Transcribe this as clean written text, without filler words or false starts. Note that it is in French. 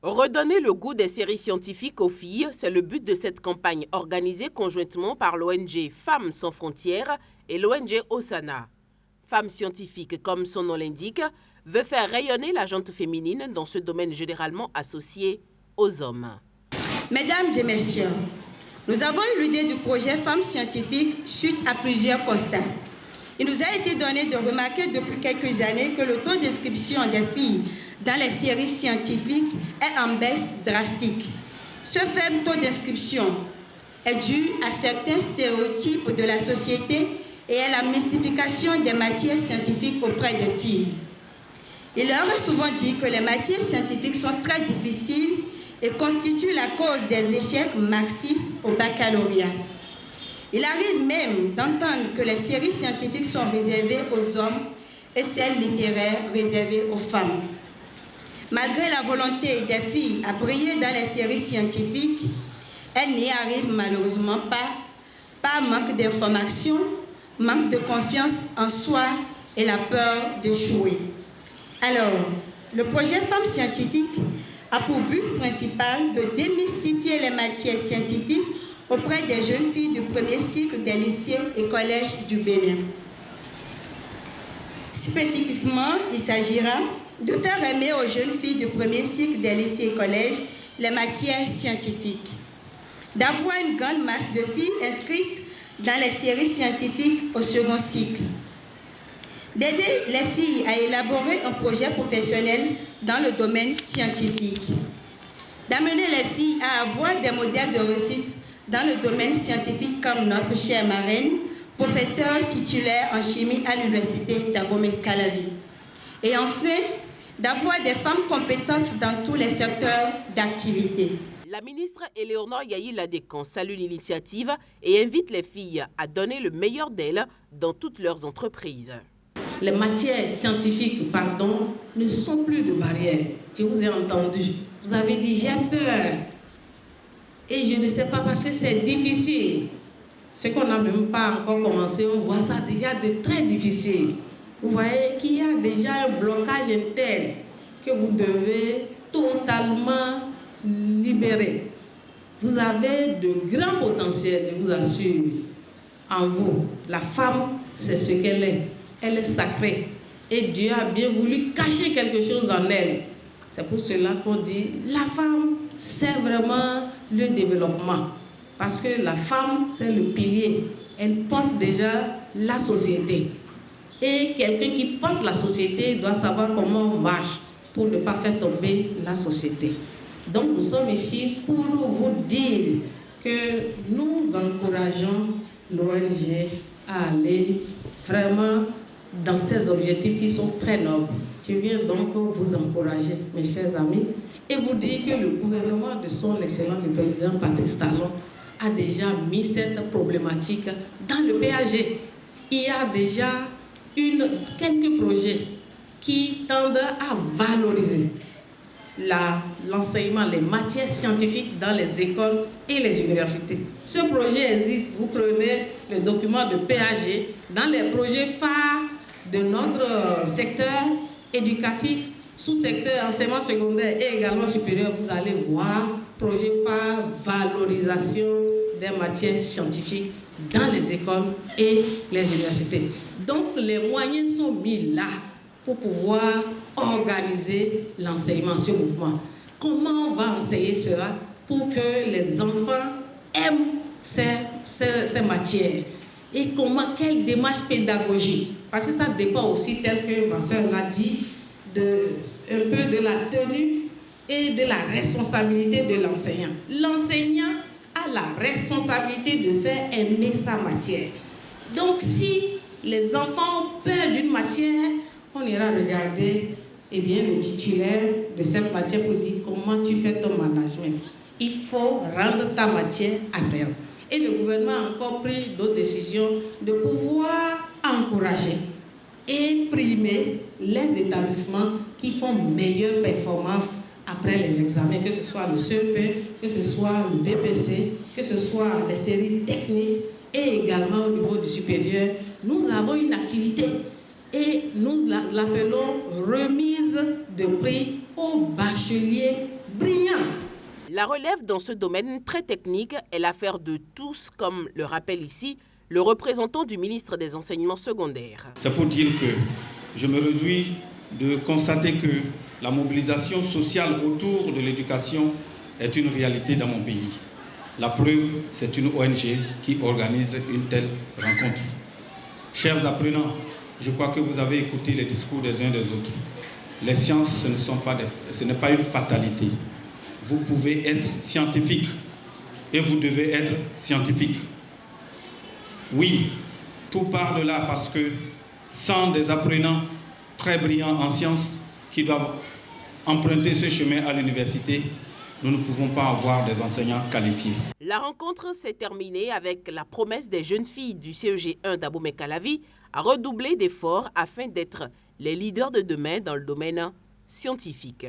Redonner le goût des séries scientifiques aux filles, c'est le but de cette campagne organisée conjointement par l'ONG Femmes sans frontières et l'ONG Osana. Femmes scientifiques, comme son nom l'indique, veut faire rayonner la gente féminine dans ce domaine généralement associé aux hommes. Mesdames et messieurs, nous avons eu l'idée du projet Femmes scientifiques suite à plusieurs constats. Il nous a été donné de remarquer depuis quelques années que le taux d'inscription des filles dans les séries scientifiques est en baisse drastique. Ce faible taux d'inscription est dû à certains stéréotypes de la société et à la mystification des matières scientifiques auprès des filles. Il leur est souvent dit que les matières scientifiques sont très difficiles et constituent la cause des échecs massifs au baccalauréat. Il arrive même d'entendre que les séries scientifiques sont réservées aux hommes et celles littéraires réservées aux femmes. Malgré la volonté des filles à briller dans les séries scientifiques, elles n'y arrivent malheureusement pas, par manque d'information, manque de confiance en soi et la peur d'échouer. Alors, le projet Femmes scientifiques a pour but principal de démystifier les matières scientifiques auprès des jeunes filles du premier cycle des lycées et collèges du Bénin. Spécifiquement, il s'agira de faire aimer aux jeunes filles du premier cycle des lycées et collèges les matières scientifiques, d'avoir une grande masse de filles inscrites dans les séries scientifiques au second cycle, d'aider les filles à élaborer un projet professionnel dans le domaine scientifique, d'amener les filles à avoir des modèles de réussite dans le domaine scientifique comme notre chère marraine, professeure titulaire en chimie à l'université d'Abomey-Calavi. Et enfin, d'avoir des femmes compétentes dans tous les secteurs d'activité. La ministre Éléonore Yayi-Ladécan salue l'initiative et invite les filles à donner le meilleur d'elles dans toutes leurs entreprises. Les matières scientifiques, ne sont plus de barrières. Je vous ai entendu. Vous avez dit j'ai peur. Et je ne sais pas parce que c'est difficile. Ce qu'on n'a même pas encore commencé, on voit ça déjà de très difficile. Vous voyez qu'il y a déjà un blocage interne que vous devez totalement libérer. Vous avez de grands potentiels, je vous assure, en vous. La femme, c'est ce qu'elle est. Elle est sacrée. Et Dieu a bien voulu cacher quelque chose en elle. C'est pour cela qu'on dit, la femme, c'est vraiment le développement. Parce que la femme, c'est le pilier. Elle porte déjà la société. Et quelqu'un qui porte la société doit savoir comment on marche pour ne pas faire tomber la société. Donc nous sommes ici pour vous dire que nous encourageons l'ONG à aller vraiment dans ces objectifs qui sont très nobles. Je viens donc vous encourager, mes chers amis, et vous dire que le gouvernement de son excellent le président Patrice Talon a déjà mis cette problématique dans le PAG. Il y a déjà quelques projets qui tendent à valoriser l'enseignement, les matières scientifiques dans les écoles et les universités. Ce projet existe. Vous prenez le document de PAG dans les projets phares de notre secteur éducatif, sous-secteur enseignement secondaire et également supérieur. Vous allez voir projet phare, valorisation des matières scientifiques dans les écoles et les universités. Donc les moyens sont mis là pour pouvoir organiser l'enseignement, ce mouvement. Comment on va enseigner cela pour que les enfants aiment ces matières? Et quelle démarche pédagogique? Parce que ça dépend aussi, tel que ma soeur l'a dit, un peu de la tenue et de la responsabilité de l'enseignant. L'enseignant a la responsabilité de faire aimer sa matière. Donc si les enfants ont peur d'une matière, on ira regarder le titulaire de cette matière pour dire comment tu fais ton management. Il faut rendre ta matière attrayante. Et le gouvernement a encore pris d'autres décisions de pouvoir encourager et primer les établissements qui font meilleure performance après les examens, que ce soit le CEP, que ce soit le BPC, que ce soit les séries techniques et également au niveau du supérieur. Nous avons une activité et nous l'appelons remise de prix aux bacheliers brillants. La relève dans ce domaine très technique est l'affaire de tous, comme le rappelle ici le représentant du ministre des Enseignements secondaires. C'est pour dire que je me réjouis de constater que la mobilisation sociale autour de l'éducation est une réalité dans mon pays. La preuve, c'est une ONG qui organise une telle rencontre. Chers apprenants, je crois que vous avez écouté les discours des uns des autres. Les sciences, ce n'est pas une fatalité. Vous pouvez être scientifique et vous devez être scientifique. Oui, tout part de là parce que sans des apprenants très brillants en sciences qui doivent emprunter ce chemin à l'université, nous ne pouvons pas avoir des enseignants qualifiés. La rencontre s'est terminée avec la promesse des jeunes filles du CEG 1 d'Abomey-Calavi à redoubler d'efforts afin d'être les leaders de demain dans le domaine scientifique.